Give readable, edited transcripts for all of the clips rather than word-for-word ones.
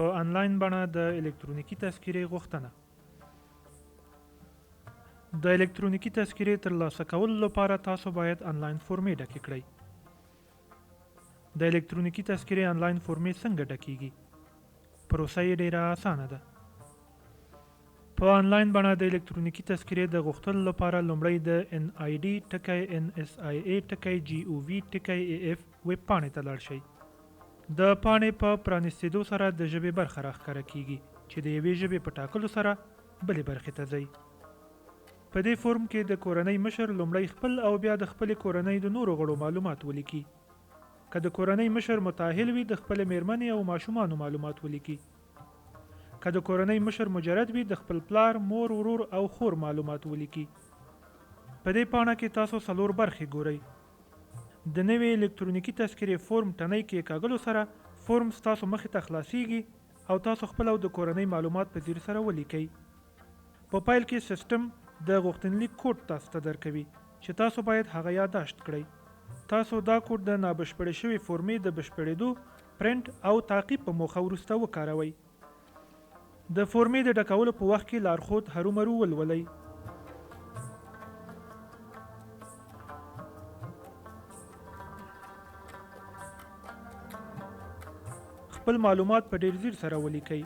په آنلاین بڼه د الکترونیکي تذکرې غوښتنه. د الکترونیکي تذکرې ترلاسه کولو لپاره تاسو باید آنلاین فورمې ډکې کړئ. د الکترونیکي تذکرې آنلاین فورمې څنګه ډکېږي؟ پروسه یې ډیره اسانه ده. په آنلاین بڼه د الکترونیکي تذکرې د غوښتلو لپاره لومړی د NID.NSIA.gov.AF ویب پاڼې ته لاړ شئ. د پاڼې په پرانیستېدو سره د ژبې برخه راښکاره کیږي چې د یوې ژبې په ټاکلو سره بلې برخې ته ځئ. په دې فورم کې د کورنۍ مشر لومړی خپل او بیا د خپلې کورنۍ د نورو غړو معلومات ولیکي. که د کورنۍ مشر متأهل وي د خپلې میرمنې او ماشومانو معلومات ولیکي. که د کورنۍ مشر مجرد وي د خپل پلار، مور، ورور او خور معلومات ولیکي. په دې پاڼه کې تاسو 4 برخې ګورئ. د نوې الکترونیکي تذکرې فورم ټنۍ کې کاږلو سره فورم ستاسو مخې ته خلاصیږي او تاسو خپل او د کورنۍ معلومات په ځیر سره ولیکئ. په پیل کې سیستم د غوښتنلیک کوډ تاسو ته درکوي چې تاسو باید هغه یادداشت کړئ. تاسو دا کوډ د نابشپړې شوې فورمې د بشپړېدو، پرنټ او تعقیب په موخه وروسته وکاروئ. د فورمې د ډکولو په وخت کې لارښود هرومرو ولولئ. خپل معلومات په ډیر ځیر سره ولیکئ.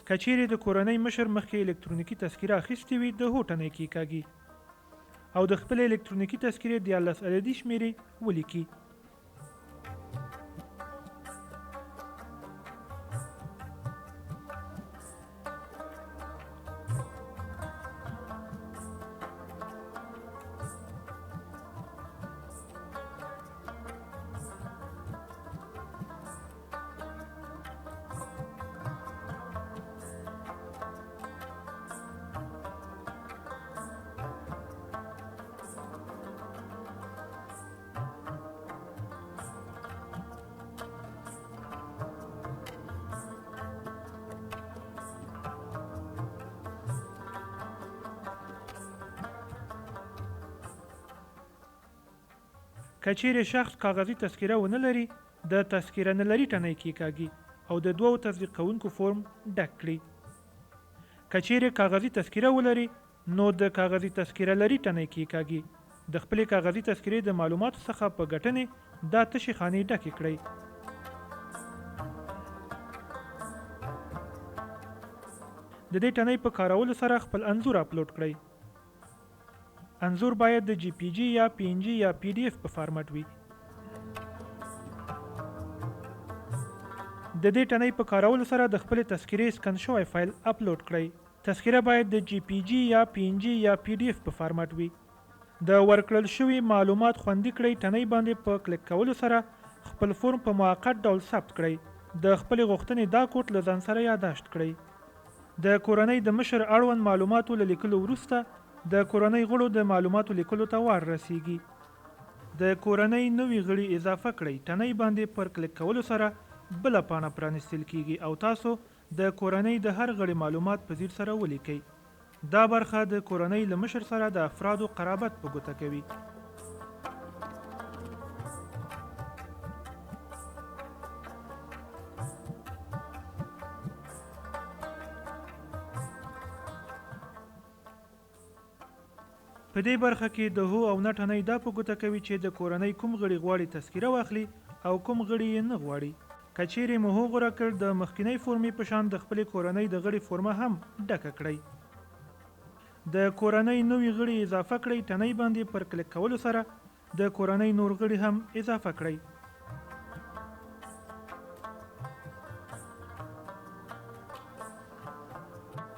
که چیرې د کورنۍ مشر مخکې الکترونیکي تذکره اخیستې وي د هو ټنۍ کې کاږي او د خپلې الکترونیکي تذکرې 14 عددي شمیرې ولیکي. که چیرې شخص کاغذي تذکره ونه لري د تذکره نه لري ټنۍ کې کاږي او د 2 تصدیق کوونکو فورم ډک کړي. که چیرې کاغذي تذکره ولري نو د کاغذي تذکره لري ټنۍ کې کاږي. د خپلې کاغذي تذکرې د معلوماتو څخه په ګټنې دا تشې خانې ډکې کړئ. د دې ټنۍ په کارولو سره خپل انځور اپلوډ کړئ. انځور باید د جی پی جی یا پی ان جی یا پی ډی اف په فارمټ وي. د دې ټنۍ په کارولو سره د خپلې تذکرې سکن شوی فایل اپلوډ کړئ. تذکره باید د جی پی جی یا پی ان جی یا پی ډی اف په فارمټ وي. د ورکړل شوي معلومات خوندي کړئ. ټنۍ باندې په کلیک کولو سره خپل فورم په موقت ډول ثبت کړئ. د خپلې غوښتنې دا کوډ له ځان سره یادداشت کړئ. د کورنۍ د مشر اړوند معلوماتو له لیکلو وروسته د کورنۍ غړو د معلوماتو لیکلو ته وار رسیږي. د کورنۍ نوي غړي اضافه کړئ. ټنۍ باندې پر کلیک کولو سره بله پاڼه پرانیستل کیږي او تاسو د کورنۍ د هر غړي معلومات په ځیر سره ولیکئ. دا برخه د کورنۍ له مشر سره د افرادو قرابت په ګوته کوي. په دې برخه کې د هو او نه ټنۍ دا په ګوته کوي چې د کورنۍ کوم غړي غواړي تذکره واخلي او کوم غړي یې نه غواړي. که چیرې مو هو غوره کړ د مخکینۍ فورمې په شان د خپلې کورنۍ د غړي فورمه هم ډکه کړئ. د کورنۍ نوي غړي اضافه کړئ. ټنۍ باندې پر کلیک کولو سره د کورنۍ نور غړي هم اضافه کړئ.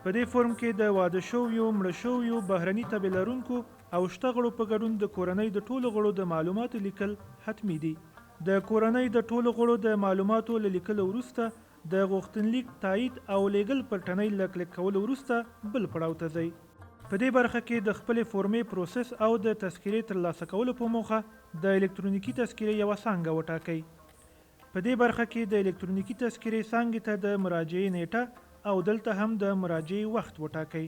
په دې فورم کې د واده شویو، مړه شویو، بهرني تبې لرونکو او شته غړو په ګډون د کورنۍ د ټولو غړو د معلوماتو لیکل حتمي دي. د کورنۍ د ټولو غړو د معلوماتو له لیکلو وروسته د غوښتنلیک تایید او لیږل پر ټنۍ له کلیک کولو وروسته بل پړاو ته ځئ. په دې برخه کې د خپلې فورمې پروسس او د تذکرې ترلاسه کولو په موخه د الکترونیکي تذکرې یوه څانګه وټاکئ. په دې برخه کې د الکترونیکي تذکرې څانګې ته د مراجعې نیټه او دلته هم د مراجعې وخت وټاکئ.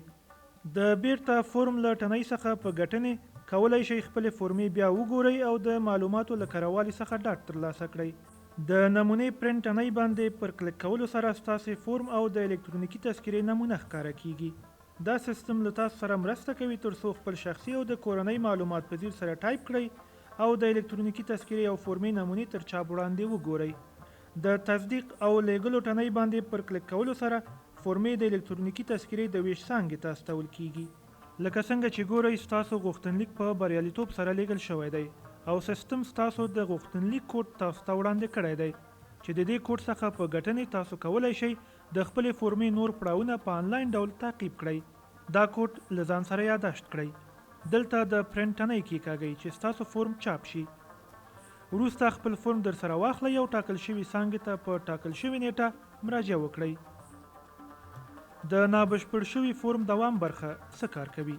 د بیرته فورم له ټنۍ څخه په ګټنې کولی شئ خپلې فورمې بیا وګورئ او د معلوماتو له کروالي څخه ډاډ ترلاسه کړئ. د نمونې پرنټ ټنۍ باندې پر کلیک کولو سره ستاسې فورم او د الکترونیکي تذکرې نمونه ښکاره کیږي. دا سیستم له تاسو سره مرسته کوي ترڅو خپل شخصي او د کورنۍ معلومات په ځیر سره ټایپ کړئ او د الکترونیکي تذکرې او فورمې نمونې تر چاپ وړاندې وګورئ. د تصدیق او لیږلو ټنۍ باندې پر کلیک کولو سره فورمې د الکترونیکي تذکرې د ویش څانګې ته استول کیږي. لکه څنګه چې ګورئ ستاسو غوښتنلیک په بریالیتوب سره لیږل شوی دی او سیستم ستاسو د غوښتنلیک کوډ تاسو ته وړاندې کړی دی چې د دې کوډ څخه په ګټنې تاسو کولی شئ د خپلې فورمې نور پړاوونه په آنلاین ډول تعقیب کړئ. دا کوډ له ځان سره یادداشت کړئ. دلته د پرنټ ټنۍ کېکاږئ چې ستاسو فورم چاپ شي. وروسته خپل فورم در سره واخلئ او ټاکل شوي څانګې ته په ټاکل شوې نیټه مراجعه وکړئ. د نابشپړ شوي فورم دوام برخه څه کار کوي؟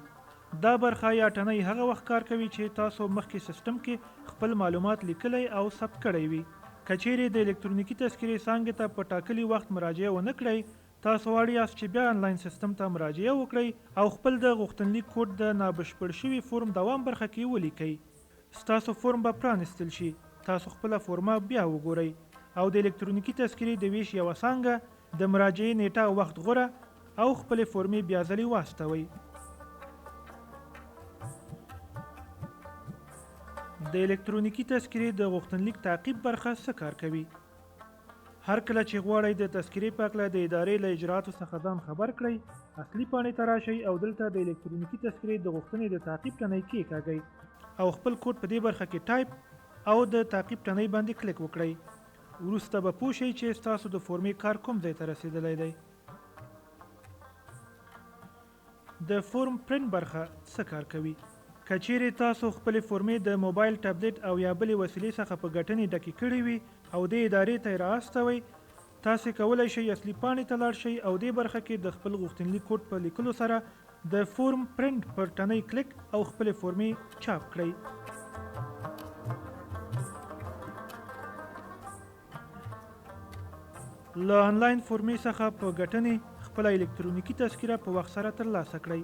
دا برخه یا ټنۍ هغه وخت کار کوي چې تاسو مخکې سیستم کې خپل معلومات لیکلی او ثبت کړی وي. که چیرې د الکترونیکي تذکرې څانګې ته په ټاکلي وخت مراجعه ونه کړئ، تاسو اړ یاست چې بیا آنلاین سیستم ته مراجعه وکړئ او خپل د غوښتنلیک کوډ د نابشپړ شوي فورم دوام برخه کې ولیکئ. ستاسو فورم به پرانیستل شي. تاسو خپله فورمه بیا وګورئ او د الکترونیکي تذکرې د ویش یوه څانګه د مراجعې نیټه او وخت غوره او خپلې فورمې بیا ځلې واستوئ. د الکترونیکي تذکرې د غوښتنلیک تعقیب برخه څه کار کوي؟ هر کله چې غواړئ د تذکرې په هکله د ادارې له اجرااتو څخه ځان خبر کړئ، اصلي پاڼې ته راشئ او دلته د الکترونیکي تذکرې د غوښتنې د تعقیب ټنۍ کېکاږئ او خپل کوډ په دې برخه کې ټایپ او د تعقیب ټنۍ باندې کلیک وکړئ. وروسته به پوه شئ چې ستاسو د فورمې کار کوم ځای ته رسېدلی دی. د فورم پرنټ برخه څه کار کوي؟ که چیرې تاسو خپلې فورمې د موبایل، ټابلیټ او یا بلې وسیلې څخه په ګټنې ډکې کړې وي او دې ادارې ته یې رااستوئ، تاسې کولی شئ اصلي پاڼې ته لاړ شئ او دې برخه کې د خپل غوښتنلیک کوډ په لیکلو سره د فورم پرنټ پر ټنۍ کلیک او خپلې فورمې چاپ کړئ. له آنلاین فورمې څخه په ګټنې خپله الکترونیکي تذکره په وخت سره ترلاسه کړئ.